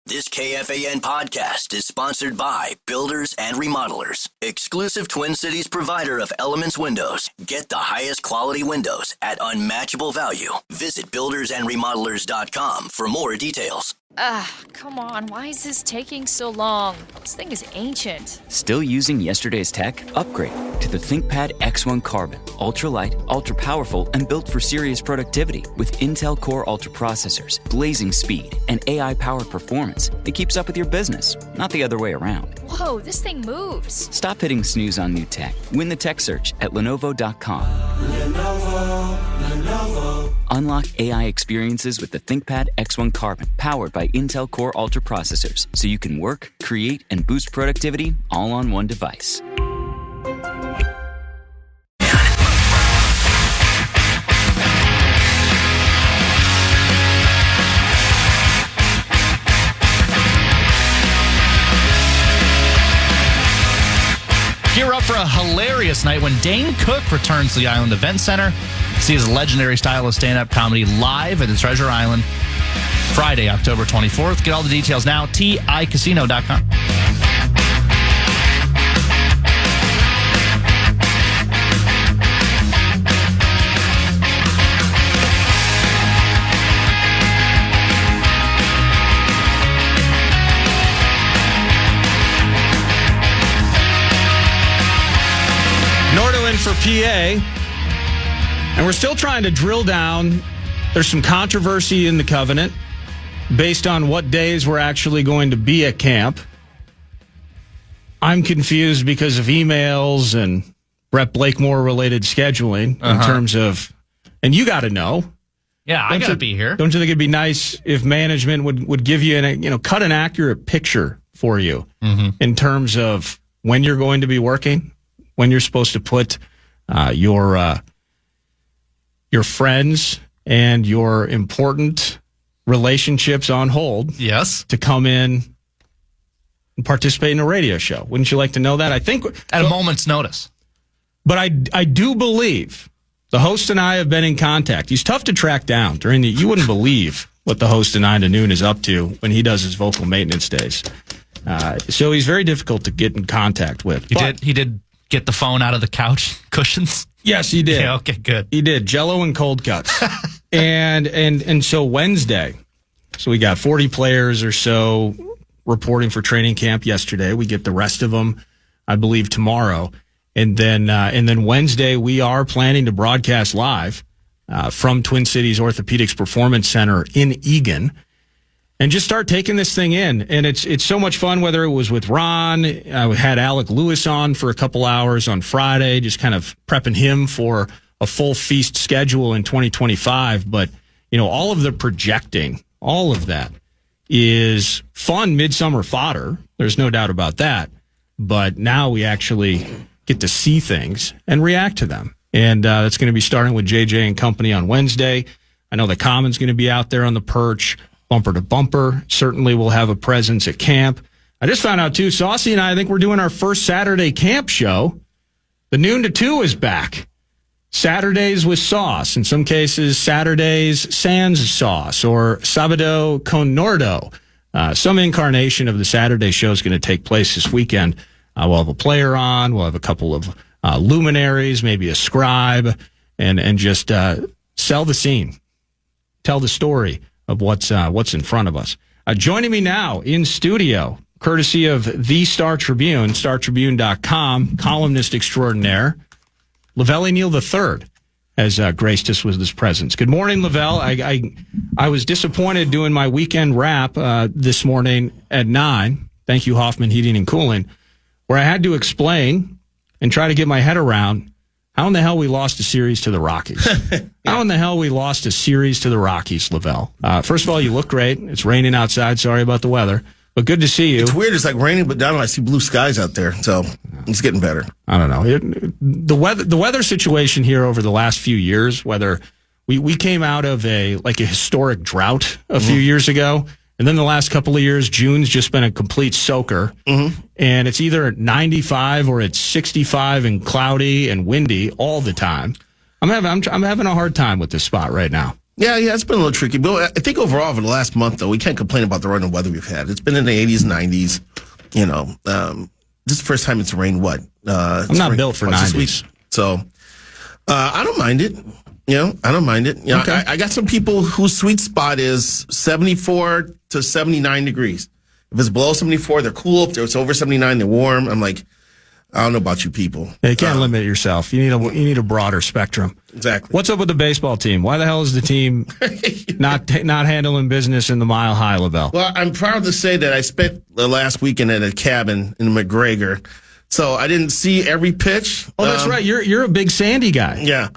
This KFAN podcast is sponsored by Builders and Remodelers, exclusive Twin Cities provider of Elements Windows. Get the highest quality windows at unmatchable value. Visit buildersandremodelers.com for more details. Come on. Why is this taking so long? This thing is ancient. Still using yesterday's tech? Upgrade to the ThinkPad X1 Carbon. Ultra-light, ultra-powerful, and built for serious productivity. With Intel Core Ultra processors, blazing speed, and AI-powered performance, it keeps up with your business, not the other way around. Whoa, this thing moves. Stop hitting snooze on new tech. Win the tech search at Lenovo.com. Lenovo. Unlock AI experiences with the ThinkPad X1 Carbon, powered by Intel Core Ultra processors, so you can work, create, and boost productivity all on one device. Gear up for a hilarious night when Dane Cook returns to the Island Event Center. See his legendary style of stand-up comedy live at the Treasure Island Friday, October 24th. Get all the details now, ticasino.com. Nordo in for PA. And we're still trying to drill down. There's some controversy in the covenant based on what days we're actually going to be at camp. I'm confused because of emails and Brett Blakemore-related scheduling in terms of, and you got to know. Yeah, I got to be here. Don't you think it'd be nice if management would give you cut an accurate picture for you in terms of when you're going to be working, when you're supposed to put your friends and your important relationships on hold. Yes. To come in and participate in a radio show. Wouldn't you like to know that? I think at a moment's notice. But I do believe the host and I have been in contact. He's tough to track down you wouldn't believe what the host of 9 to Noon is up to when he does his vocal maintenance days. So he's very difficult to get in contact with. He did get the phone out of the couch cushions? Yes, he did. Yeah, okay, good. He did. Jello and cold cuts. and so Wednesday, so we got 40 players or so reporting for training camp yesterday. We get the rest of them, I believe, tomorrow. And then Wednesday, we are planning to broadcast live from Twin Cities Orthopedics Performance Center in Eagan. And just start taking this thing in. And it's so much fun, whether it was with Ron. I had Alec Lewis on for a couple hours on Friday, just kind of prepping him for a full feast schedule in 2025. But, all of the projecting, all of that is fun midsummer fodder. There's no doubt about that. But now we actually get to see things and react to them. And that's going to be starting with JJ and company on Wednesday. I know the Common's going to be out there on the perch. Bumper to Bumper certainly will have a presence at camp. I just found out, too, Saucy and I think we're doing our first Saturday camp show. The Noon to 2 is back. Saturdays with sauce. In some cases, Saturdays sans sauce or Sabado con Nordo. Some incarnation of the Saturday show is going to take place this weekend. We'll have a player on. We'll have a couple of luminaries, maybe a scribe, and just sell the scene. Tell the story of what's in front of us. Joining me now in studio, courtesy of the Star Tribune, StarTribune.com, columnist extraordinaire, Lavelle E Neal III has graced us with his presence. Good morning, Lavelle. I was disappointed doing my weekend wrap this morning at 9. Thank you, Hoffman Heating and Cooling, where I had to explain and try to get my head around how in the hell we lost a series to the Rockies. How in the hell we lost a series to the Rockies, Lavelle? First of all, you look great. It's raining outside. Sorry about the weather. But good to see you. It's weird. It's like raining, but down I see blue skies out there. So it's getting better. I don't know. The weather situation here over the last few years, whether we came out of a historic drought a few years ago, and then the last couple of years, June's just been a complete soaker. And it's either at 95 or it's 65 and cloudy and windy all the time. I'm having a hard time with this spot right now. Yeah, it's been a little tricky. But I think overall, over the last month, though, we can't complain about the run of weather we've had. It's been in the 80s, 90s. This is the first time it's rained, what? I'm not built for 90s. So I don't mind it. I don't mind it. Okay. I got some people whose sweet spot is 74 to 79 degrees. If it's below 74, they're cool. If it's over 79, they're warm. I'm like, I don't know about you people. Yeah, you can't limit yourself. You need a broader spectrum. Exactly. What's up with the baseball team? Why the hell is the team not handling business in the Mile High, Lavelle? Well, I'm proud to say that I spent the last weekend at a cabin in McGregor, so I didn't see every pitch. Oh, that's right. You're a big Sandy guy. Yeah.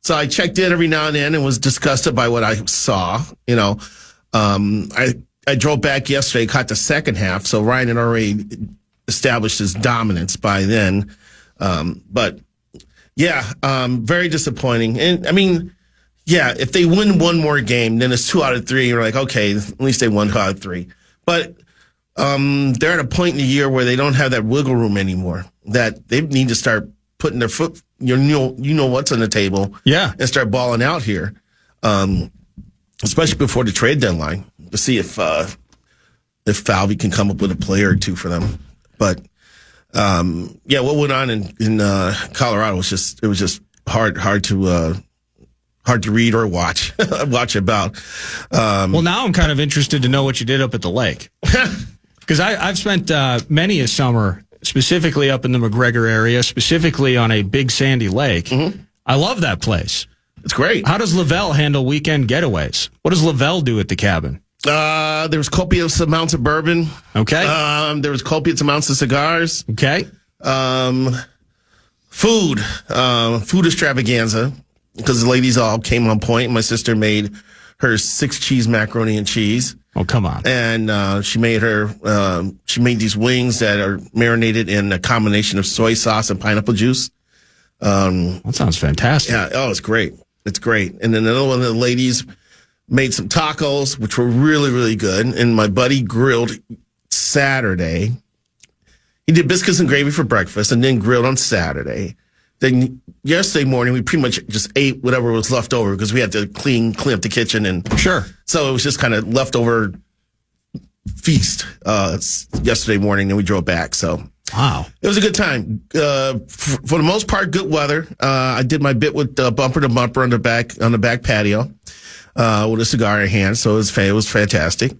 So I checked in every now and then and was disgusted by what I saw. I drove back yesterday, caught the second half, so Ryan had already established his dominance by then. But very disappointing. And I mean, if they win one more game, then it's 2 out of 3. You're like, okay, at least they won 2 out of 3. But they're at a point in the year where they don't have that wiggle room anymore. That they need to start putting their foot, what's on the table, and start balling out here, especially before the trade deadline, to see if Falvey can come up with a player or two for them. But what went on in Colorado was just hard to read or watch about. Well, now I'm kind of interested to know what you did up at the lake, because I've spent many a summer specifically up in the McGregor area, specifically on a big sandy lake. Mm-hmm. I love that place. It's great. How does Lavelle handle weekend getaways? What does Lavelle do at the cabin? There was copious amounts of bourbon. Okay. There was copious amounts of cigars. Okay. Food extravaganza, because the ladies all came on point. My sister made her 6-cheese macaroni and cheese. Oh, come on. And she made these wings that are marinated in a combination of soy sauce and pineapple juice. That sounds fantastic. Yeah. Oh, it's great. It's great. And then another one of the ladies made some tacos, which were really, really good. And my buddy grilled Saturday. He did biscuits and gravy for breakfast and then grilled on Saturday. Then yesterday morning, we pretty much just ate whatever was left over because we had to clean up the kitchen. And sure. So it was just kind of leftover feast yesterday morning. Then we drove back. So wow, it was a good time. For the most part, good weather. I did my bit with bumper to bumper on the back patio with a cigar in hand. So it was fantastic.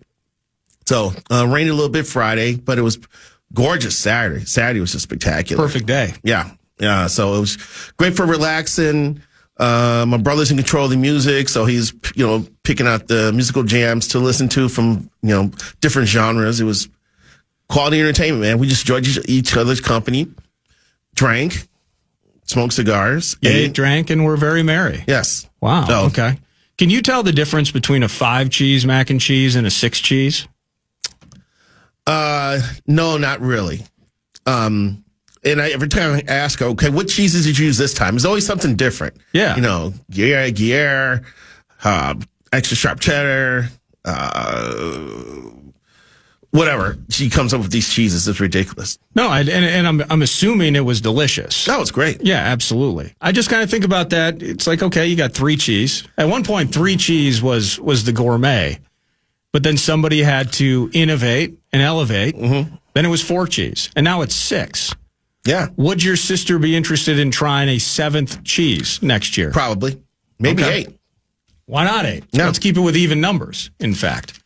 So rained a little bit Friday, but it was gorgeous Saturday. Saturday was just spectacular. Perfect day. Yeah. Yeah, so it was great for relaxing. My brother's in control of the music, so he's, picking out the musical jams to listen to from, different genres. It was quality entertainment, man. We just enjoyed each other's company, drank, smoked cigars. Ate, drank, and were very merry. Yes. Wow. So, okay. Can you tell the difference between a 5-cheese mac and cheese and a 6-cheese? No, not really. And every time I ask, okay, what cheeses did you use this time? There's always something different. Yeah. Gruyere, extra sharp cheddar, whatever. She comes up with these cheeses. It's ridiculous. No, and I'm assuming it was delicious. No, it's great. Yeah, absolutely. I just kind of think about that. It's like, okay, you got 3 cheese. At one point, 3 cheese was the gourmet, but then somebody had to innovate and elevate. Mm-hmm. Then it was 4 cheese, and now it's 6. Yeah. Would your sister be interested in trying a 7th cheese next year? Probably. Maybe 8. Why not 8? No. Let's keep it with even numbers, in fact.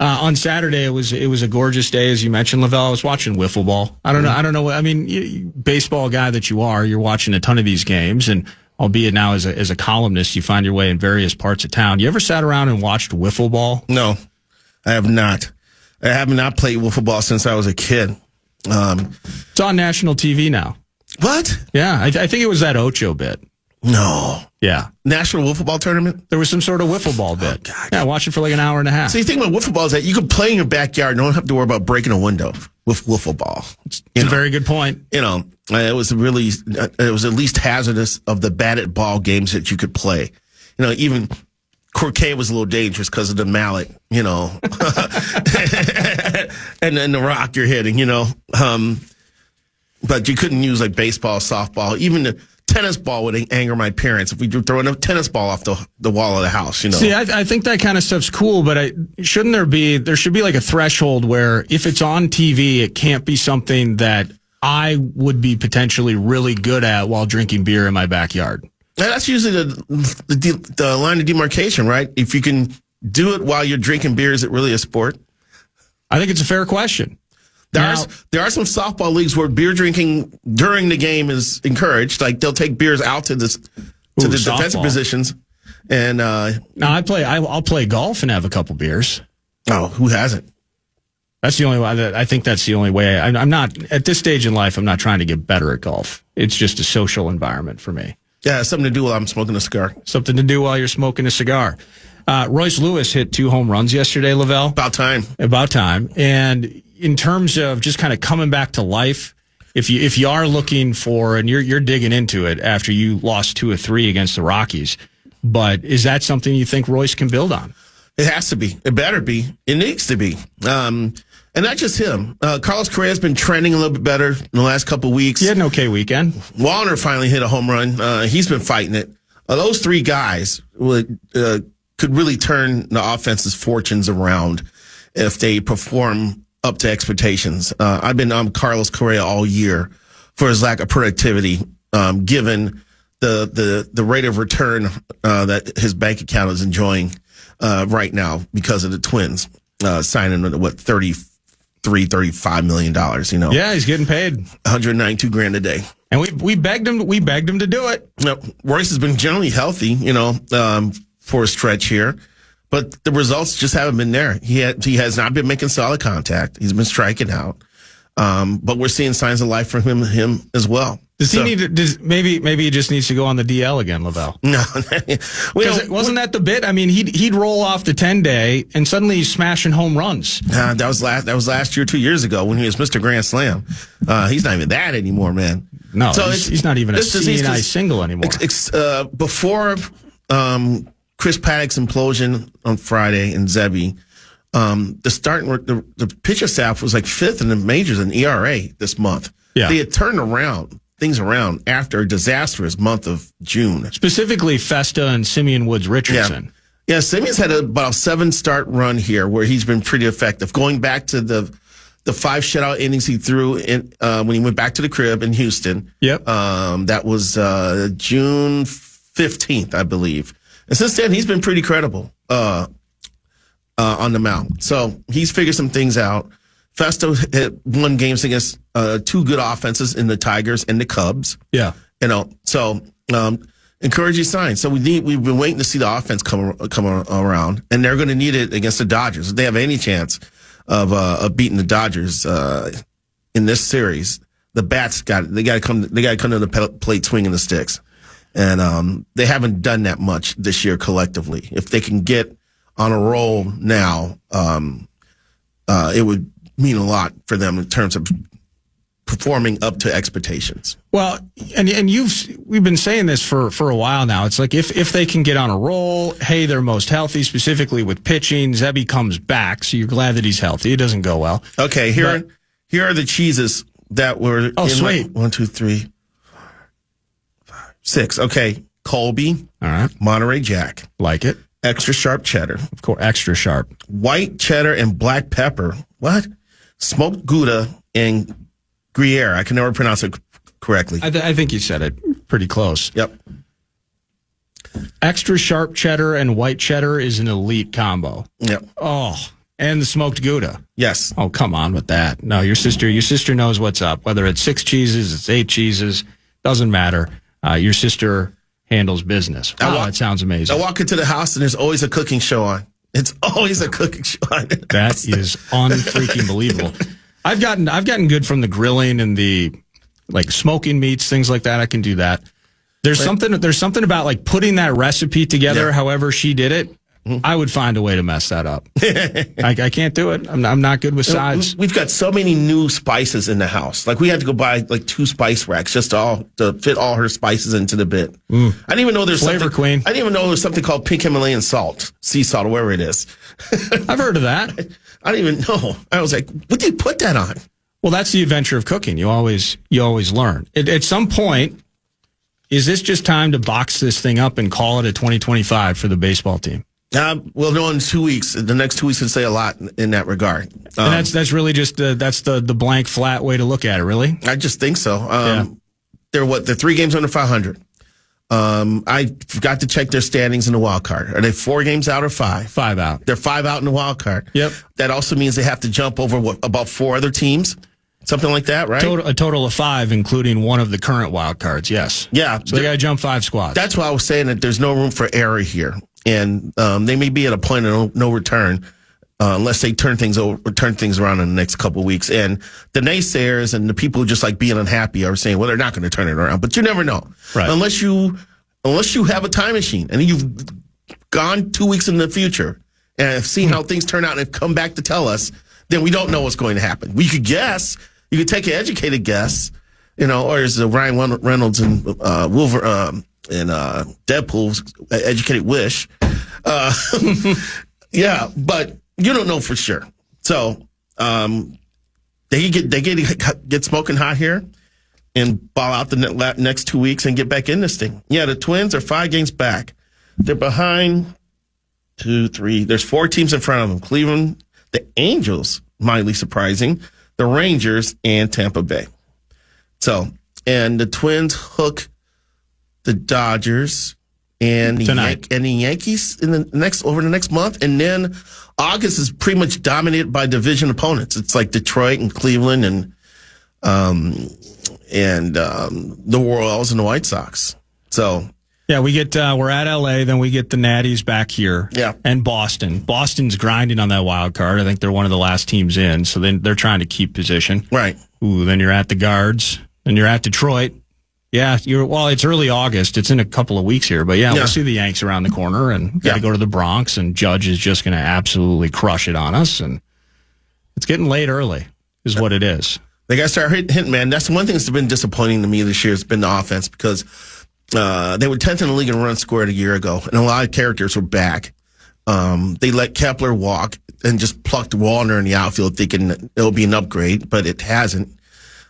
On Saturday, it was a gorgeous day, as you mentioned, Lavelle. I was watching wiffle ball. I don't know. I mean, baseball guy that you are, you're watching a ton of these games, and albeit now as a columnist, you find your way in various parts of town. You ever sat around and watched wiffle ball? No, I have not. I have not played wiffle ball since I was a kid. It's on national TV now. What? Yeah, I think it was that Ocho bit. No. Yeah. National wiffle ball tournament? There was some sort of wiffle ball bit. Oh, God. Yeah, I watched it for like an hour and a half. So the thing about wiffle ball is that you can play in your backyard and don't have to worry about breaking a window with wiffle ball. It's a very good point. It was at least hazardous of the batted ball games that you could play. Even croquet was a little dangerous because of the mallet, and then the rock you're hitting, but you couldn't use like baseball, softball, even the tennis ball would anger my parents if we were throwing a tennis ball off the wall of the house, you know. See, I think that kind of stuff's cool, but there should be like a threshold where if it's on TV, it can't be something that I would be potentially really good at while drinking beer in my backyard. And that's usually the line of demarcation, right? If you can do it while you're drinking beer, is it really a sport? I think it's a fair question. There are some softball leagues where beer drinking during the game is encouraged. Like they'll take beers out to the defensive positions. And I'll play golf and have a couple beers. Oh, who hasn't? That's the only way. I think that's the only way. I'm not at this stage in life. I'm not trying to get better at golf. It's just a social environment for me. Yeah, something to do while I'm smoking a cigar. Something to do while you're smoking a cigar. Royce Lewis hit 2 home runs yesterday, Lavelle. About time. And in terms of just kind of coming back to life, if you are looking for, and you're digging into it after you lost 2 of 3 against the Rockies, but is that something you think Royce can build on? It has to be. It better be. It needs to be. And not just him. Carlos Correa's been trending a little bit better in the last couple of weeks. He had an okay weekend. Warner finally hit a home run. He's been fighting it. Those 3 guys could really turn the offense's fortunes around if they perform up to expectations. I've been on Carlos Correa all year for his lack of productivity, given the rate of return that his bank account is enjoying right now because of the Twins signing $35 million, you know. Yeah, he's getting paid $192,000 a day. And we begged him to do it. Yep. Royce has been generally healthy, you know, for a stretch here, but the results just haven't been there. He has not been making solid contact. He's been striking out. But we're seeing signs of life from him as well. Does he need to, maybe he just needs to go on the DL again, Lavelle? No. Wasn't that the bit? I mean, he'd roll off the 10-day and suddenly he's smashing home runs. That was last year, 2 years ago when he was Mr. Grand Slam. He's not even that anymore, man. No, so he's not even a CNI single anymore. Before Chris Paddock's implosion on Friday in Zebby, the pitcher staff was like 5th in the majors in ERA this month. Yeah. They had turned things around after a disastrous month of June. Specifically Festa and Simeon Woods Richardson. Yeah, Simeon's had about a 7-start run here where he's been pretty effective. Going back to the 5 shutout innings he threw in when he went back to the crib in Houston. Yep. That was June 15th, I believe. And since then, he's been pretty credible on the mound. So he's figured some things out. Festa had won games against 2 good offenses in the Tigers and the Cubs. Yeah. You know, so encouraging signs. So we've been waiting to see the offense come around, and they're going to need it against the Dodgers. If they have any chance of beating the Dodgers in this series, the bats got to come to the plate swinging the sticks, and they haven't done that much this year collectively. If they can get on a roll now, it would mean a lot for them in terms of performing up to expectations. Well, and we've been saying this for a while now. It's like if they can get on a roll, hey, they're most healthy, specifically with pitching. Zebby comes back, so you're glad that he's healthy. It doesn't go well. Okay, here are the cheeses that were sweet. 1, 2, 3, 5, 6. Okay, Colby. All right. Monterey Jack. Like it. Extra sharp cheddar. Of course, extra sharp. White cheddar and black pepper. What? Smoked Gouda and Gruyere. I can never pronounce it correctly. I think you said it pretty close. Yep. Extra sharp cheddar and white cheddar is an elite combo. Yep. Oh, and the smoked Gouda. Yes. Oh, come on with that. No, your sister knows what's up. Whether it's 6 cheeses, it's 8 cheeses, doesn't matter. Your sister handles business. Wow, that sounds amazing. I walk into the house and there's always a cooking show on. It's always a cooking show on. That is unfreaking believable. I've gotten good from the grilling and the like smoking meats, things like that. I can do that. There's something about like putting that recipe together, however she did it. Mm-hmm. I would find a way to mess that up. I can't do it. I'm not good with sides. We've got so many new spices in the house. Like we had to go buy like 2 spice racks just to fit all her spices into the bit. I didn't even know there's Flavor Queen. I didn't even know there's something called pink Himalayan salt, sea salt, or whatever it is. I've heard of that. I didn't even know. I was like, what did you put that on? Well, that's the adventure of cooking. You always learn. At some point, is this just time to box this thing up and call it a 2025 for the baseball team? We'll know in 2 weeks. The next 2 weeks can say a lot in that regard. And that's really just that's the blank, flat way to look at it, really? I just think so. They're 3 games under 500. I forgot to check their standings in the wild card. Are they 4 games out or 5? 5 out. They're 5 out in the wild card. Yep. That also means they have to jump over about 4 other teams, something like that, right? A total of 5, including one of the current wild cards. Yes. Yeah. So they got to jump 5 squads. That's why I was saying that there's no room for error here, and they may be at a point of no return. Unless they turn things around in the next couple of weeks. And the naysayers and the people who just like being unhappy are saying, well, they're not going to turn it around. But you never know. Right. Unless you have a time machine and you've gone 2 weeks in the future and have seen how things turn out and have come back to tell us, then we don't know what's going to happen. We could guess. You could take an educated guess, or as Ryan Reynolds and Deadpool's educated wish. Yeah, but you don't know for sure. So they get smoking hot here and ball out the next 2 weeks and get back in this thing. Yeah, the Twins are 5 games back. They're behind 2, 3. There's 4 teams in front of them. Cleveland, the Angels, mildly surprising, the Rangers, and Tampa Bay. So, and the Twins hook the Dodgers and the Yankees over the next month, and then August is pretty much dominated by division opponents. It's like Detroit and Cleveland and the Royals and the White Sox. So yeah, we're at LA, then we get the Natties back here. Yeah. And Boston. Boston's grinding on that wild card. I think they're one of the last teams in, so then they're trying to keep position. Right. Ooh, then you're at the Guards, then you're at Detroit. Yeah, it's early August. It's in a couple of weeks here, but we'll see the Yanks around the corner, and got to go to the Bronx, and Judge is just going to absolutely crush it on us, and it's getting late early, is what it is. They got to start hitting, man. That's one thing that's been disappointing to me this year. Has been the offense, because they were 10th in the league in runs scored a year ago, and a lot of characters were back. They let Kepler walk and just plucked Wallner in the outfield, thinking it'll be an upgrade, but it hasn't.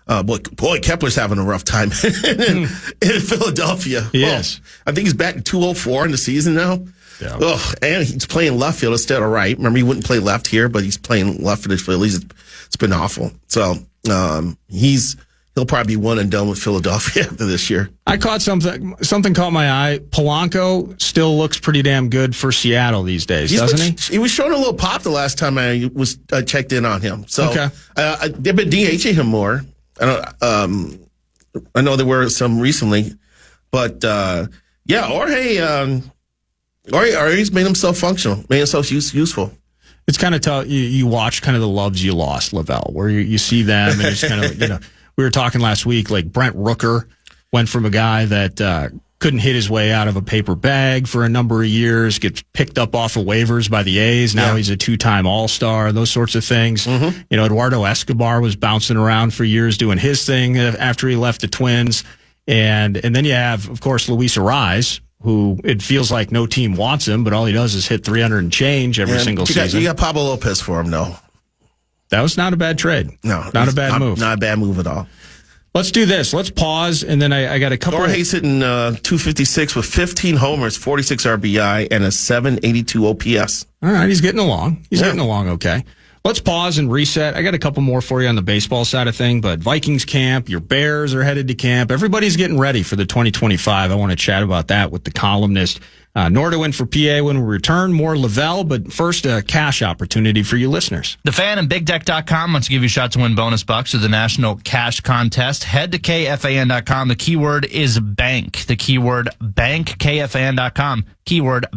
Boy, Kepler's having a rough time in Philadelphia. Yes. I think he's back to 204 in the season now. Yeah. Oh, and he's playing left field instead of right. Remember, he wouldn't play left here, but he's playing left for the Phillies. It's been awful. So he'll probably be one and done with Philadelphia after this year. I caught something caught my eye. Polanco still looks pretty damn good for Seattle these days, doesn't he? He was showing a little pop the last time I was checked in on him. So okay. They've been DHing him more. I know there were some recently, but Jorge's made himself functional, made himself useful. It's kind of tough. You watch kind of the loves you lost, Lavelle, where you see them and it's kind of, we were talking last week, like Brent Rooker went from a guy that couldn't hit his way out of a paper bag for a number of years, gets picked up off of waivers by the A's. Now he's a 2-time All-Star, those sorts of things. Mm-hmm. Eduardo Escobar was bouncing around for years doing his thing after he left the Twins. And then you have, of course, Luis Ariz, who it feels like no team wants him, but all he does is hit 300 and change every single season. You got Pablo Lopez for him, though. That was not a bad trade. No. Not a bad move. Not a bad move at all. Let's do this. Let's pause, and then I got a couple. Jorge's hitting 256 with 15 homers, 46 RBI, and a 782 OPS. All right, he's getting along. He's getting along okay. Let's pause and reset. I got a couple more for you on the baseball side of thing, but Vikings camp, your Bears are headed to camp. Everybody's getting ready for the 2025. I want to chat about that with the columnist. Nordo in for PA when we return. More Lavelle, but first a cash opportunity for you listeners. The Fan and BigDeck.com wants to give you a shot to win bonus bucks with the National Cash Contest. Head to KFAN.com. The keyword is bank. The keyword bank, KFAN.com. Keyword.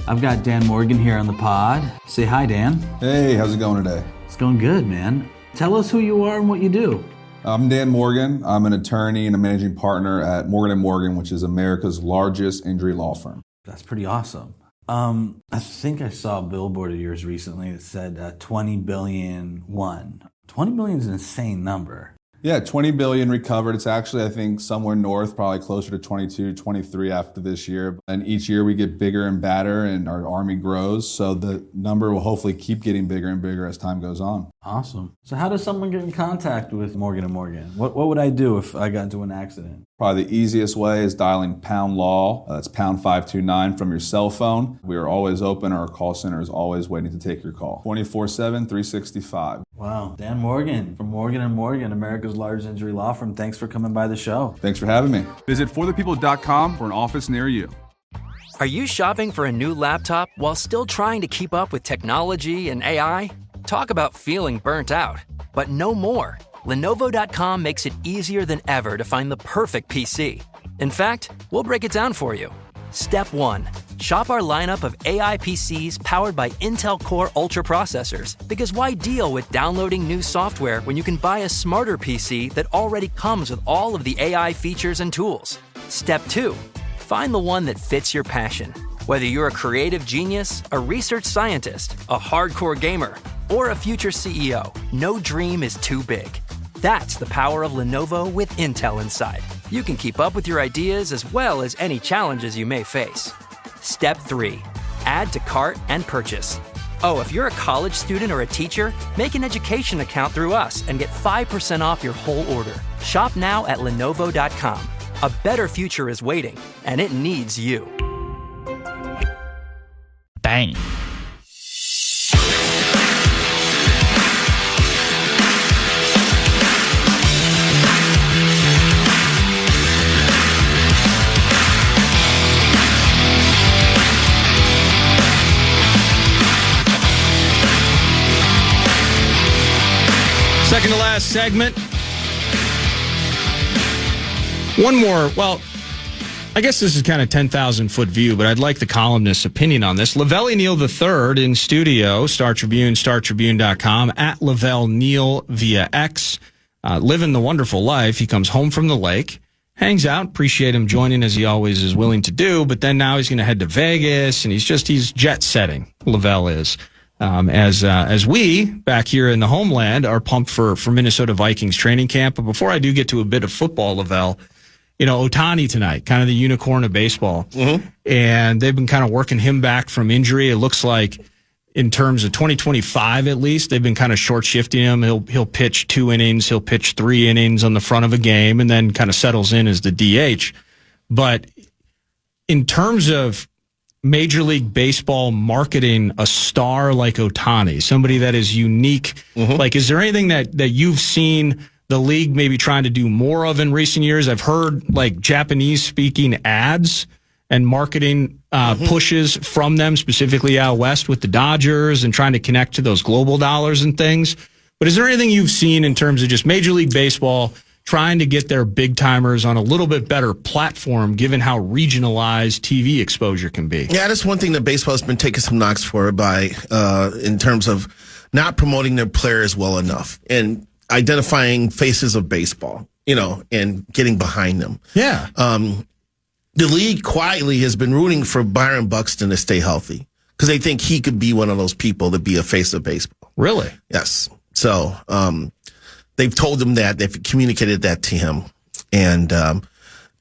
I've got Dan Morgan here on the pod. Say hi, Dan. Hey, how's it going today? It's going good, man. Tell us who you are and what you do. I'm Dan Morgan. I'm an attorney and a managing partner at Morgan & Morgan, which is America's largest injury law firm. That's pretty awesome. I think I saw a billboard of yours recently that said 20 billion won. 20 billion is an insane number. Yeah, 20 billion recovered. It's actually, I think, somewhere north, probably closer to 22, 23 after this year. And each year we get bigger and badder and our army grows. So the number will hopefully keep getting bigger and bigger as time goes on. Awesome. So how does someone get in contact with Morgan & Morgan? What would I do if I got into an accident? Probably the easiest way is dialing pound law. That's pound 529 from your cell phone. We are always open. Our call center is always waiting to take your call. 24/7, 365. Wow. Dan Morgan from Morgan & Morgan, America's largest injury law firm. Thanks for coming by the show. Thanks for having me. Visit forthepeople.com for an office near you. Are you shopping for a new laptop while still trying to keep up with technology and AI? Talk about feeling burnt out, but no more. Lenovo.com makes it easier than ever to find the perfect PC. In fact, we'll break it down for you. Step 1. Shop our lineup of AI PCs powered by Intel Core Ultra processors. Because why deal with downloading new software when you can buy a smarter PC that already comes with all of the AI features and tools? Step 2. Find the one that fits your passion. Whether you're a creative genius, a research scientist, a hardcore gamer, or a future CEO, no dream is too big. That's the power of Lenovo with Intel inside. You can keep up with your ideas as well as any challenges you may face. Step 3. Add to cart and purchase. Oh, if you're a college student or a teacher, make an education account through us and get 5% off your whole order. Shop now at Lenovo.com. A better future is waiting, and it needs you. Bang. Second to last segment. One more. Well, I guess this is kind of 10,000-foot view, but I'd like the columnist's opinion on this. Lavelle E Neal III in studio, Star Tribune, StarTribune.com, at Lavelle Neal via X. Living the wonderful life. He comes home from the lake, hangs out, appreciate him joining as he always is willing to do, but then now he's going to head to Vegas, and he's jet setting, Lavelle is. As we back here in the homeland are pumped for Minnesota Vikings training camp. But before I do get to a bit of football, Lavelle, Ohtani tonight, kind of the unicorn of baseball. Mm-hmm. And they've been kind of working him back from injury. It looks like in terms of 2025, at least, they've been kind of short shifting him. He'll pitch 2 innings. He'll pitch 3 innings on the front of a game and then kind of settles in as the DH. But in terms of Major League Baseball marketing a star like Ohtani, somebody that is unique. Mm-hmm. Like, is there anything that you've seen the league maybe trying to do more of in recent years? I've heard like Japanese speaking ads and marketing pushes from them, specifically out west with the Dodgers and trying to connect to those global dollars and things. But is there anything you've seen in terms of just Major League Baseball trying to get their big timers on a little bit better platform, given how regionalized TV exposure can be? Yeah, that's one thing that baseball has been taking some knocks for by in terms of not promoting their players well enough and identifying faces of baseball, and getting behind them. Yeah. The league quietly has been rooting for Byron Buxton to stay healthy because they think he could be one of those people to be a face of baseball. Really? Yes. So, they've told him that. They've communicated that to him. And,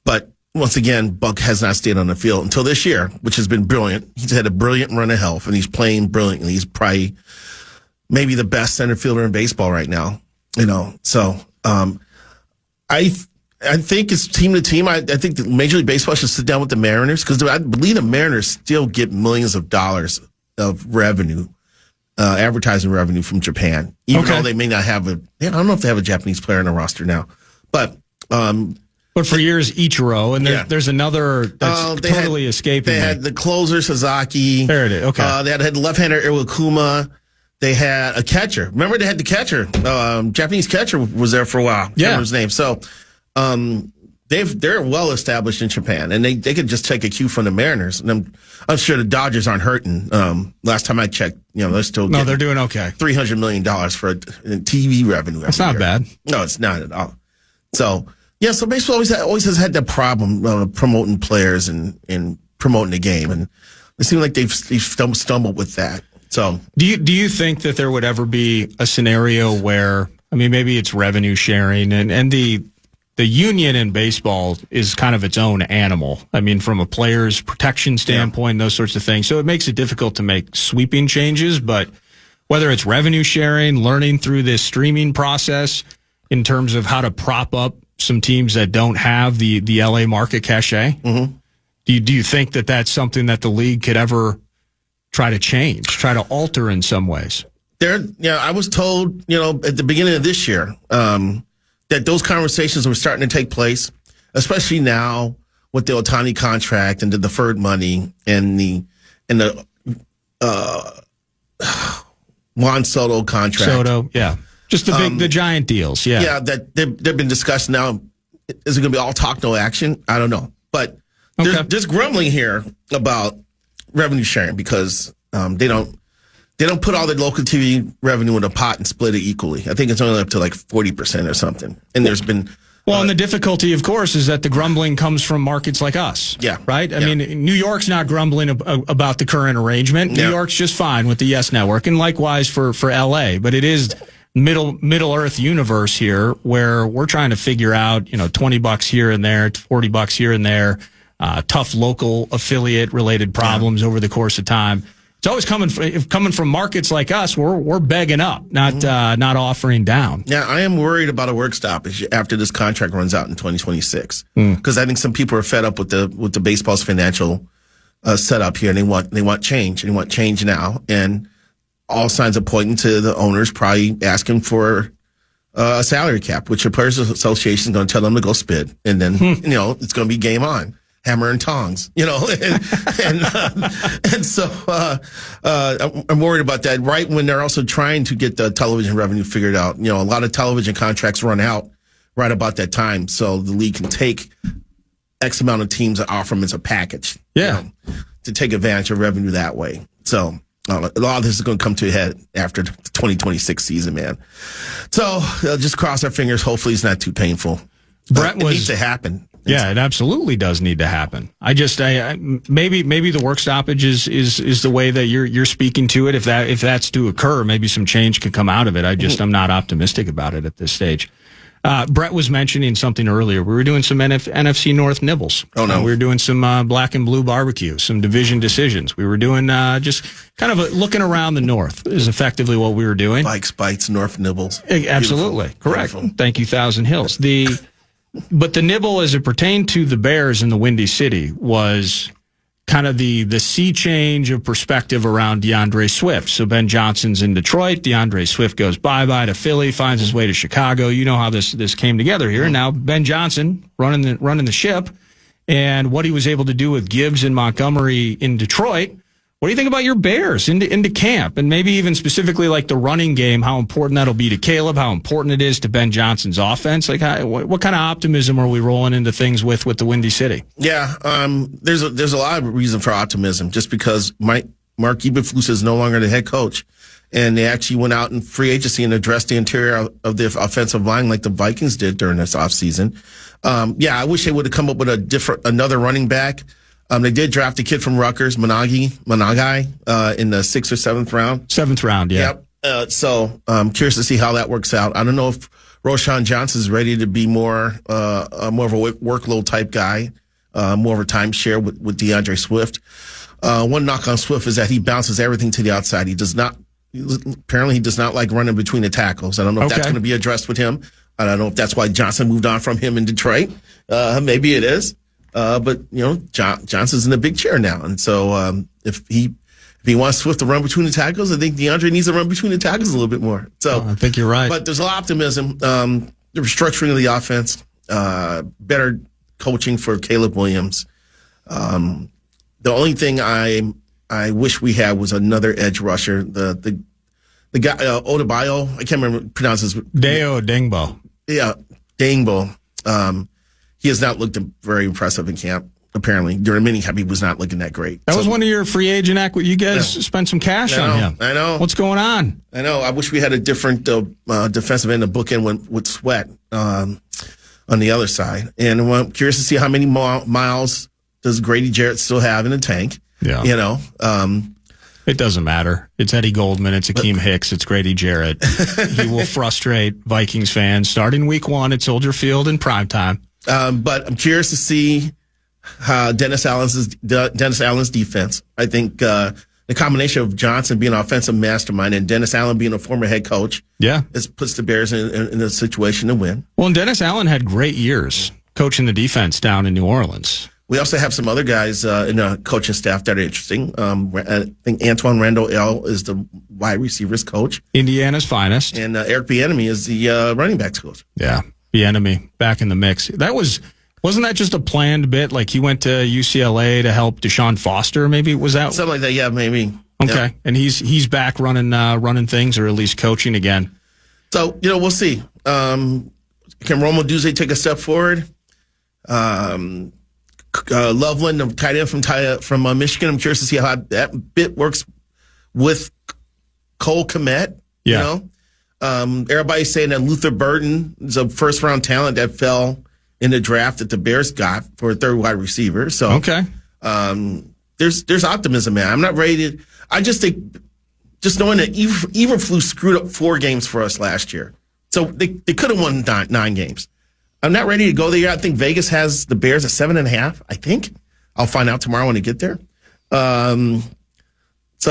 but once again, Buck has not stayed on the field until this year, which has been brilliant. He's had a brilliant run of health and he's playing brilliantly. He's probably maybe the best center fielder in baseball right now, So, I think it's team to team. I think that Major League Baseball should sit down with the Mariners because I believe the Mariners still get millions of dollars of revenue. Advertising revenue from Japan, even though they may not have I don't know if they have a Japanese player on the roster now, but for years, Ichiro, and there's another that's totally escaping. They had the closer, Sasaki. There it is. Okay. They had the left-hander, Iwakuma. They had a catcher. Remember, they had the catcher. Japanese catcher was there for a while. Yeah. I can't remember his name. So, they're well established in Japan, and they could just take a cue from the Mariners. And I'm sure the Dodgers aren't hurting. Last time I checked, they're still they're doing okay. $300 million for TV revenue. That's not bad. No, it's not at all. So so baseball always has had that problem promoting players and promoting the game, and it seems like they've stumbled with that. So do you think that there would ever be a scenario where maybe it's revenue sharing and the union in baseball is kind of its own animal. From a player's protection standpoint, those sorts of things. So it makes it difficult to make sweeping changes. But whether it's revenue sharing, learning through this streaming process in terms of how to prop up some teams that don't have the LA market cachet. Mm-hmm. Do you think that that's something that the league could ever try to change, try to alter in some ways? I was told, at the beginning of this year, that those conversations were starting to take place, especially now with the Ohtani contract and the deferred money and the Juan Soto contract. Just the giant deals. Yeah, that they've been discussed now. Is it going to be all talk, no action? I don't know, but there's grumbling here about revenue sharing because they don't put all the local TV revenue in a pot and split it equally. I think it's only up to like 40% or something. And there's been and the difficulty, of course, is that the grumbling comes from markets like us. Yeah. Right? I mean, New York's not grumbling about the current arrangement. New York's just fine with the Yes Network, and likewise for LA. But it is Middle Earth universe here where we're trying to figure out, $20 here and there, $40 here and there, tough local affiliate related problems over the course of time. It's always coming from markets like us. We're begging up, not offering down. Yeah, I am worried about a work stoppage after this contract runs out in 2026 because I think some people are fed up with the baseball's financial setup here, and they want change, and they want change now. And all signs are pointing to the owners probably asking for a salary cap, which the Players Association is going to tell them to go spit, and then it's going to be game on. Hammer and tongs, and so I'm worried about that. Right when they're also trying to get the television revenue figured out, a lot of television contracts run out right about that time, so the league can take X amount of teams and offer them as a package, to take advantage of revenue that way. So a lot of this is going to come to a head after the 2026 season, man. So just cross our fingers. Hopefully, it's not too painful. It needs to happen. Yeah, it absolutely does need to happen. Maybe the work stoppage is the way that you're speaking to it. If that's to occur, maybe some change could come out of it. I'm not optimistic about it at this stage. Brett was mentioning something earlier. We were doing some NFC North nibbles. Oh no, we were doing some black and blue barbecue, some division decisions. We were doing just kind of looking around the North is effectively what we were doing. Bikes, bites, North nibbles. Absolutely Beautiful. correct. Beautiful. Thank you, Thousand Hills. But the nibble as it pertained to the Bears in the Windy City was kind of the sea change of perspective around DeAndre Swift. So Ben Johnson's in Detroit. DeAndre Swift goes bye-bye to Philly, finds his way to Chicago. You know how this came together here. And now Ben Johnson running the ship, and what he was able to do with Gibbs and Montgomery in Detroit. What do you think about your Bears into camp, and maybe even specifically like the running game, how important that'll be to Caleb, how important it is to Ben Johnson's offense? Like, what kind of optimism are we rolling into things with the Windy City? Yeah, there's a lot of reason for optimism just because Mark Eberflus is no longer the head coach, and they actually went out in free agency and addressed the interior of the offensive line like the Vikings did during this offseason. I wish they would have come up with another running back. They did draft a kid from Rutgers, Managai, in the 6th or 7th round. 7th round, yeah. Yep. So I'm curious to see how that works out. I don't know if Roshan Johnson's ready to be more of a workload type guy, more of a timeshare with DeAndre Swift. One knock on Swift is that he bounces everything to the outside. He does not like running between the tackles. I don't know if that's going to be addressed with him. I don't know if that's why Johnson moved on from him in Detroit. Maybe it is. But Johnson's in a big chair now, and so if he wants Swift to run between the tackles, I think DeAndre needs to run between the tackles a little bit more. So I think you're right. But there's a lot of optimism. The restructuring of the offense, better coaching for Caleb Williams. The only thing I wish we had was another edge rusher. The guy Odebayo, I can't remember pronounce his Deo Dingbo. Yeah, Dingbo. He has not looked very impressive in camp. Apparently, during minicamp, he was not looking that great. That was one of your free agent you guys spent some cash on him. I know. What's going on? I know. I wish we had a different defensive end to bookend with Sweat on the other side. And I'm curious to see how many miles does Grady Jarrett still have in the tank. Yeah. It doesn't matter. It's Eddie Goldman. It's Akeem Hicks. It's Grady Jarrett. He will frustrate Vikings fans starting week 1 at Soldier Field in primetime. But I'm curious to see Dennis Allen's defense. I think the combination of Johnson being an offensive mastermind and Dennis Allen being a former head coach, puts the Bears in a situation to win. Well, and Dennis Allen had great years coaching the defense down in New Orleans. We also have some other guys in the coaching staff that are interesting. I think Antoine Randall L. is the wide receivers coach. Indiana's finest. And Eric Bieniemy is the running backs coach. Yeah, Bieniemy back in the mix. Wasn't that just a planned bit? Like he went to UCLA to help Deshaun Foster, maybe? Was that? Something like that, yeah, maybe. Okay, yeah. And he's back running things, or at least coaching again. So, we'll see. Can Roma Duze take a step forward? Loveland, the tight end from Michigan. I'm curious to see how that bit works with Cole Kmet. Yeah. Everybody's saying that Luther Burton is a first-round talent that fell in the draft that the Bears got for a third wide receiver. So, okay. There's optimism, man. I'm not ready to. I just think, just knowing that Eberflus screwed up 4 games for us last year, so they could have won 9 games. I'm not ready to go there. I think Vegas has the Bears at 7.5. I think I'll find out tomorrow when I get there. So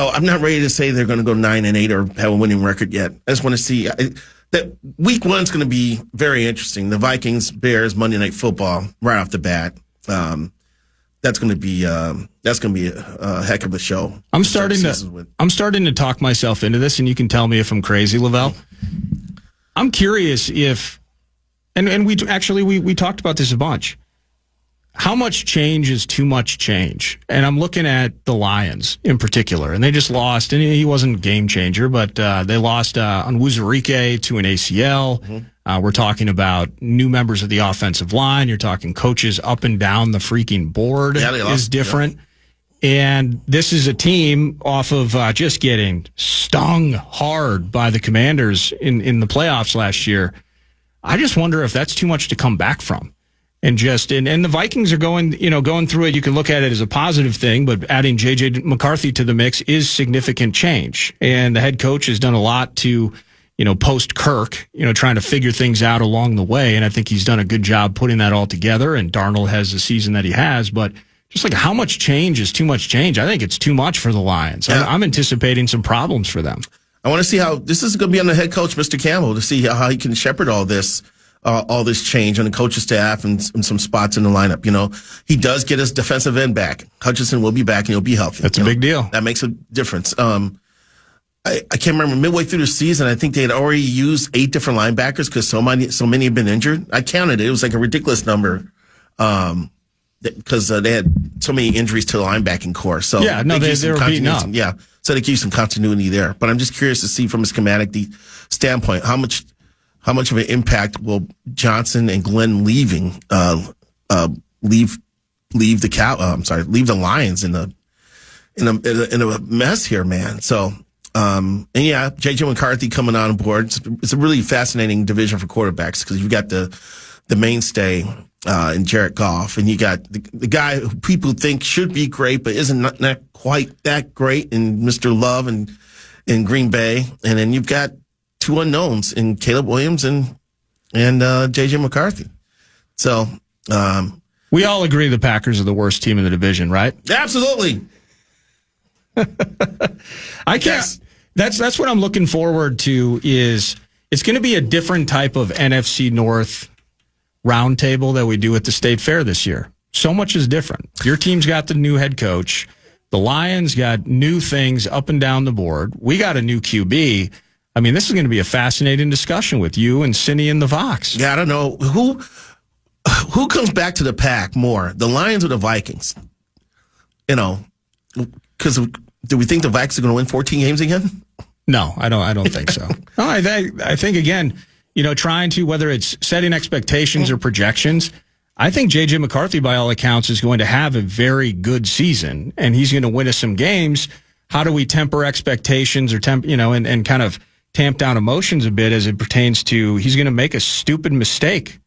I'm not ready to say they're going to go 9-8 or have a winning record yet. I just want to see that week 1's going to be very interesting. The Vikings Bears Monday Night Football right off the bat. That's going to be a heck of a show. I'm starting to talk myself into this, and you can tell me if I'm crazy, Lavelle. I'm curious if, and we talked about this a bunch. How much change is too much change? And I'm looking at the Lions in particular, and they just lost, and he wasn't a game changer, but they lost on Wuzurike to an ACL. Mm-hmm. We're talking about new members of the offensive line. You're talking coaches up and down the freaking board is different. Yeah. And this is a team off of just getting stung hard by the Commanders in the playoffs last year. I just wonder if that's too much to come back from. And the Vikings are going through it. You can look at it as a positive thing, but adding J.J. McCarthy to the mix is significant change. And the head coach has done a lot to, post Kirk, trying to figure things out along the way. And I think he's done a good job putting that all together. And Darnold has the season that he has, but just like how much change is too much change? I think it's too much for the Lions. Yeah. I'm anticipating some problems for them. I want to see how this is going to be on the head coach, Mr. Campbell, to see how he can shepherd all this change on the coaching staff and some spots in the lineup. He does get his defensive end back. Hutchinson will be back and he'll be healthy. That's a big deal. That makes a difference. I can't remember, midway through the season, I think they had already used 8 different linebackers because so many have been injured. I counted it. It was like a ridiculous number. Because they had so many injuries to the linebacking core. So they were beaten up. Yeah. So they keep some continuity there. But I'm just curious to see from a schematic standpoint, how much of an impact will Johnson and Glenn leave the Lions in a mess here, man. So, J.J. McCarthy coming on board. It's a really fascinating division for quarterbacks because you've got the mainstay in Jared Goff, and you got the guy who people think should be great but isn't not quite that great in Mr. Love and in Green Bay, and then you've got 2 unknowns in Caleb Williams and J.J. McCarthy. So we all agree the Packers are the worst team in the division, right? Absolutely. I guess that's what I'm looking forward to. Is it's going to be a different type of NFC North roundtable that we do at the State Fair this year. So much is different. Your team's got the new head coach. The Lions got new things up and down the board. We got a new QB. I mean, this is going to be a fascinating discussion with you and Cindy and the Vox. Yeah, I don't know who comes back to the pack more, the Lions or the Vikings. Because do we think the Vikings are going to win 14 games again? No, I don't think so. No, I think again, trying to, whether it's setting expectations or projections, I think J.J. McCarthy, by all accounts, is going to have a very good season, and he's going to win us some games. How do we temper expectations or and kind of tamp down emotions a bit as it pertains to he's going to make a stupid mistake.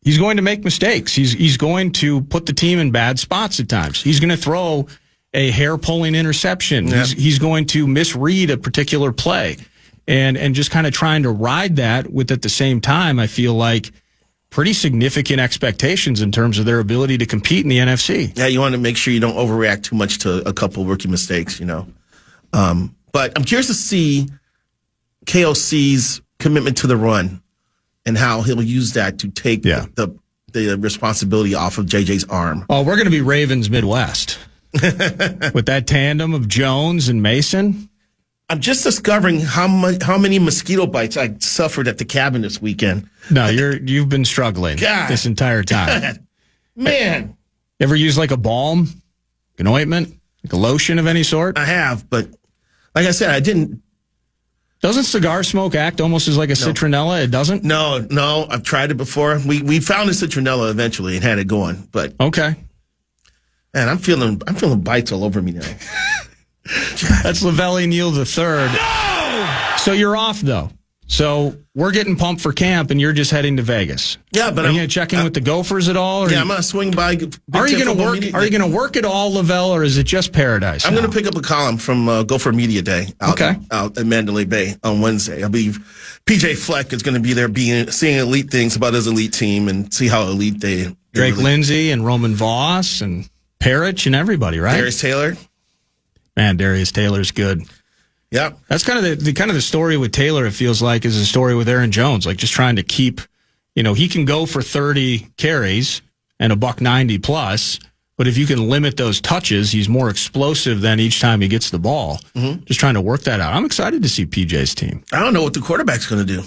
He's going to make mistakes. He's going to put the team in bad spots at times. He's going to throw a hair-pulling interception. Yeah. He's going to misread a particular play. And just kind of trying to ride that with, at the same time, I feel like pretty significant expectations in terms of their ability to compete in the NFC. Yeah, you want to make sure you don't overreact too much to a couple rookie mistakes, But I'm curious to see KOC's commitment to the run and how he'll use that to take the responsibility off of JJ's arm. Oh, we're going to be Ravens Midwest with that tandem of Jones and Mason. I'm just discovering how many mosquito bites I suffered at the cabin this weekend. No, you've been struggling this entire time. Man. Ever use like a balm, an ointment, like a lotion of any sort? I have, but like I said, I didn't. Doesn't cigar smoke act almost as like a citronella? It doesn't? No. I've tried it before. We found a citronella eventually and had it going, but okay. Man, I'm feeling bites all over me now. That's Lavelle E Neal III. No! So you're off though. So we're getting pumped for camp, and you're just heading to Vegas. Yeah, but are you going to check in with the Gophers at all? I'm going to swing by. Are you going to work? Are you going to work at all, Lavelle, or is it just Paradise? I'm going to pick up a column from Gopher Media Day out at Mandalay Bay on Wednesday. I believe PJ Fleck is going to be there, seeing elite things about his elite team and see how elite they. Drake Lindsay and Roman Voss and Parrish and everybody, right? Darius Taylor. Man, Darius Taylor's good. Yeah, that's kind of the story with Taylor. It feels like is a story with Aaron Jones, like just trying to keep, he can go for 30 carries and $190 plus, but if you can limit those touches, he's more explosive than each time he gets the ball. Mm-hmm. Just trying to work that out. I'm excited to see PJ's team. I don't know what the quarterback's going to do.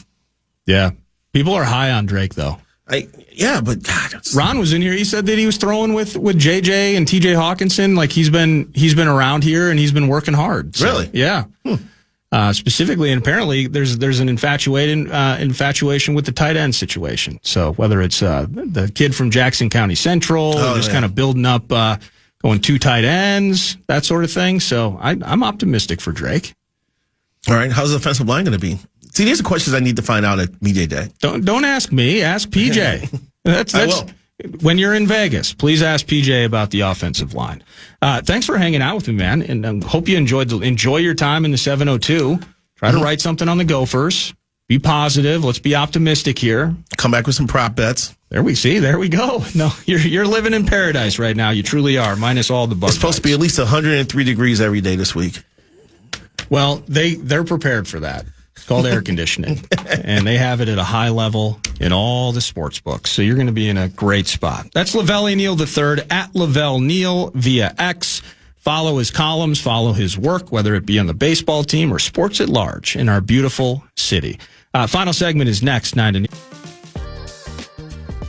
Yeah, people are high on Drake though. But God, Ron was in here. He said that he was throwing with JJ and TJ Hawkinson. Like he's been around here and he's been working hard. So, really? Yeah. Specifically, and apparently there's an infatuation with the tight end situation. So whether it's the kid from Jackson County Central, kind of building up, going 2 tight ends, that sort of thing. So I'm optimistic for Drake. All right, how's the offensive line going to be? See, these are questions I need to find out at Media Day. Don't ask me. Ask PJ. That's I will. When you're in Vegas, please ask PJ about the offensive line. Thanks for hanging out with me, man, and hope you enjoy your time in the 702. Try to write something on the Gophers. Be positive. Let's be optimistic here. Come back with some prop bets. There we go. No, you're living in paradise right now. You truly are, minus all the bugs. It's supposed to be at least 103 degrees every day this week. Well, they're prepared for that. It's called air conditioning, and they have it at a high level in all the sports books. So you're going to be in a great spot. That's Lavelle E Neal III at Lavelle Neal via X. Follow his columns, follow his work, whether it be on the baseball team or sports at large in our beautiful city. Final segment is next, 9 to 9.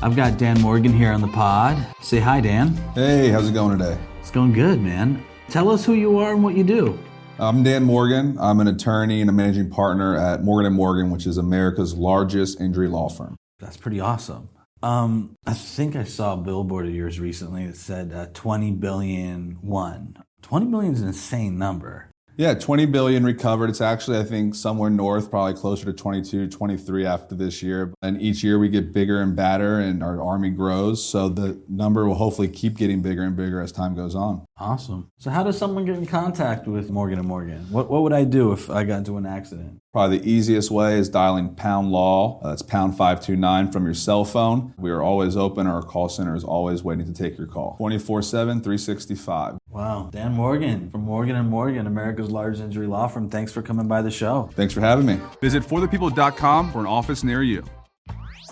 I've got Dan Morgan here on the pod. Say hi, Dan. Hey, how's it going today? It's going good, man. Tell us who you are and what you do. I'm Dan Morgan. I'm an attorney and a managing partner at Morgan & Morgan, which is America's largest injury law firm. That's pretty awesome. I think I saw a billboard of yours recently that said 20 billion won. 20 billion is an insane number. Yeah, 20 billion recovered. It's actually, I think, somewhere north, probably closer to 22, 23 after this year. And each year we get bigger and badder and our army grows. So the number will hopefully keep getting bigger and bigger as time goes on. Awesome. So how does someone get in contact with Morgan & Morgan? What would I do if I got into an accident? Probably the easiest way is dialing pound law. That's pound 529 from your cell phone. We are always open. Our call center is always waiting to take your call. 24/7, 365. Wow. Dan Morgan from Morgan & Morgan, America's largest injury law firm. Thanks for coming by the show. Thanks for having me. Visit forthepeople.com for an office near you.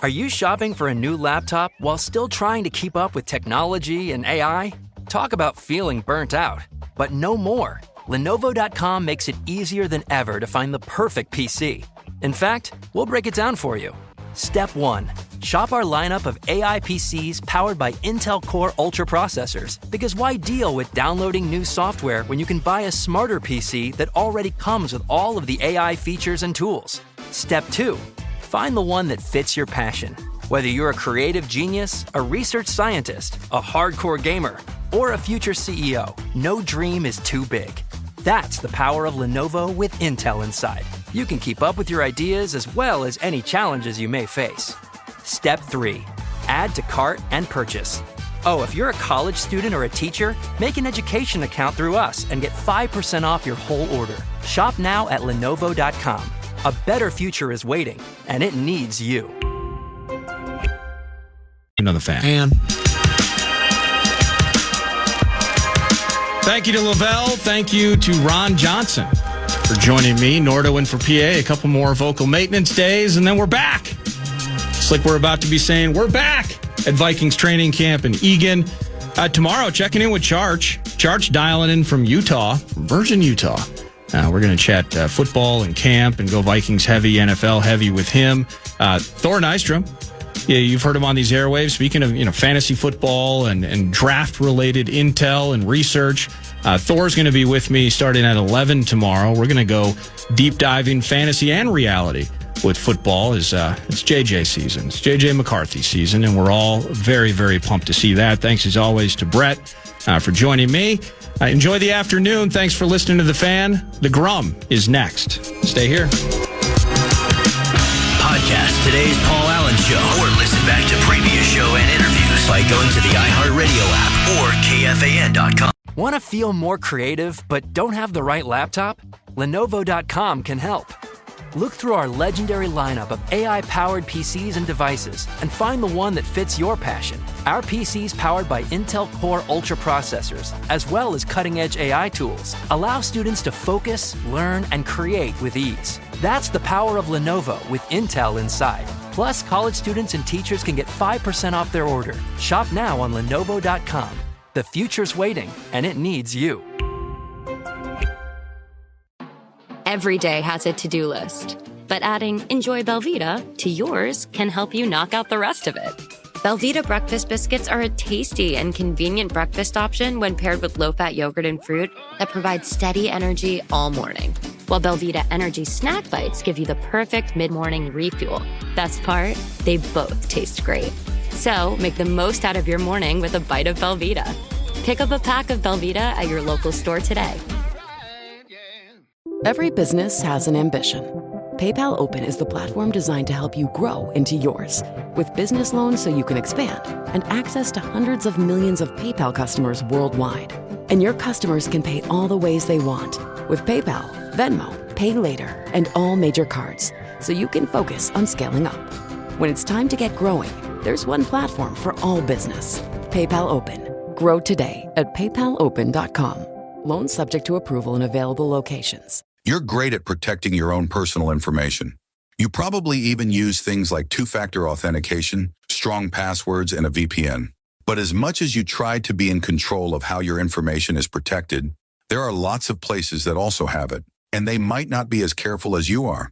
Are you shopping for a new laptop while still trying to keep up with technology and AI? Talk about feeling burnt out, but no more. Lenovo.com makes it easier than ever to find the perfect PC. In fact, we'll break it down for you. Step 1. Shop our lineup of AI PCs powered by Intel Core Ultra processors. Because why deal with downloading new software when you can buy a smarter PC that already comes with all of the AI features and tools? Step 2. Find the one that fits your passion. Whether you're a creative genius, a research scientist, a hardcore gamer, or a future CEO, no dream is too big. That's the power of Lenovo with Intel inside. You can keep up with your ideas as well as any challenges you may face. Step 3. Add to cart and purchase. Oh, if you're a college student or a teacher, make an education account through us and get 5% off your whole order. Shop now at Lenovo.com. A better future is waiting, and it needs you. Another fan. And Thank you to Lavelle. Thank you to Ron Johnson for joining me. Nordo in for PA. A couple more vocal maintenance days, and then we're back. It's like we're about to be saying we're back at Vikings training camp in Eagan. Tomorrow, checking in with Charch. Charch dialing in from Utah, from Virgin, Utah. We're going to chat football and camp and go Vikings heavy, NFL heavy with him. Thor Nystrom. Yeah, you've heard him on these airwaves. Speaking of, fantasy football and draft-related intel and research, Thor's going to be with me starting at 11 tomorrow. We're going to go deep diving fantasy and reality with football. It's JJ season. It's JJ McCarthy season, and we're all very, very pumped to see that. Thanks, as always, to Brett for joining me. Enjoy the afternoon. Thanks for listening to The Fan. The Grum is next. Stay here. Podcast today's Paul Allen Show, or listen back to previous show and interviews by going to the iHeartRadio app or KFAN.com. Want to feel more creative but don't have the right laptop? Lenovo.com can help. Look through our legendary lineup of AI-powered PCs and devices and find the one that fits your passion. Our PCs powered by Intel Core Ultra processors, as well as cutting-edge AI tools, allow students to focus, learn, and create with ease. That's the power of Lenovo with Intel inside. Plus, college students and teachers can get 5% off their order. Shop now on Lenovo.com. The future's waiting, and it needs you. Every day has a to-do list, but adding Enjoy Belvita to yours can help you knock out the rest of it. Belvita breakfast biscuits are a tasty and convenient breakfast option when paired with low-fat yogurt and fruit that provide steady energy all morning. While Belvita Energy Snack Bites give you the perfect mid-morning refuel. Best part, they both taste great. So make the most out of your morning with a bite of Belvita. Pick up a pack of Belvita at your local store today. Every business has an ambition. PayPal Open is the platform designed to help you grow into yours. With business loans so you can expand and access to hundreds of millions of PayPal customers worldwide. And your customers can pay all the ways they want with PayPal, Venmo, Pay Later, and all major cards, so you can focus on scaling up. When it's time to get growing, there's one platform for all business. PayPal Open. Grow today at paypalopen.com. Loans subject to approval in available locations. You're great at protecting your own personal information. You probably even use things like two-factor authentication, strong passwords, and a VPN. But as much as you try to be in control of how your information is protected, there are lots of places that also have it, and they might not be as careful as you are.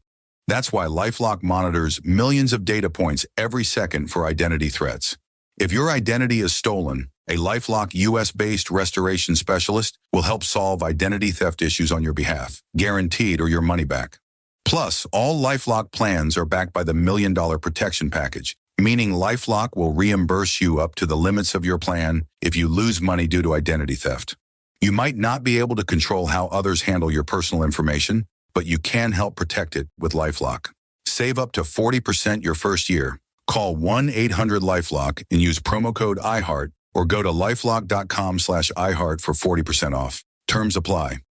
That's why LifeLock monitors millions of data points every second for identity threats. If your identity is stolen, a LifeLock US-based restoration specialist will help solve identity theft issues on your behalf, guaranteed or your money back. Plus, all LifeLock plans are backed by the $1 Million Protection Package, meaning LifeLock will reimburse you up to the limits of your plan if you lose money due to identity theft. You might not be able to control how others handle your personal information, but you can help protect it with LifeLock. Save up to 40% your first year. Call 1-800-LifeLock and use promo code IHEART, or go to lifelock.com/iHeart for 40% off. Terms apply.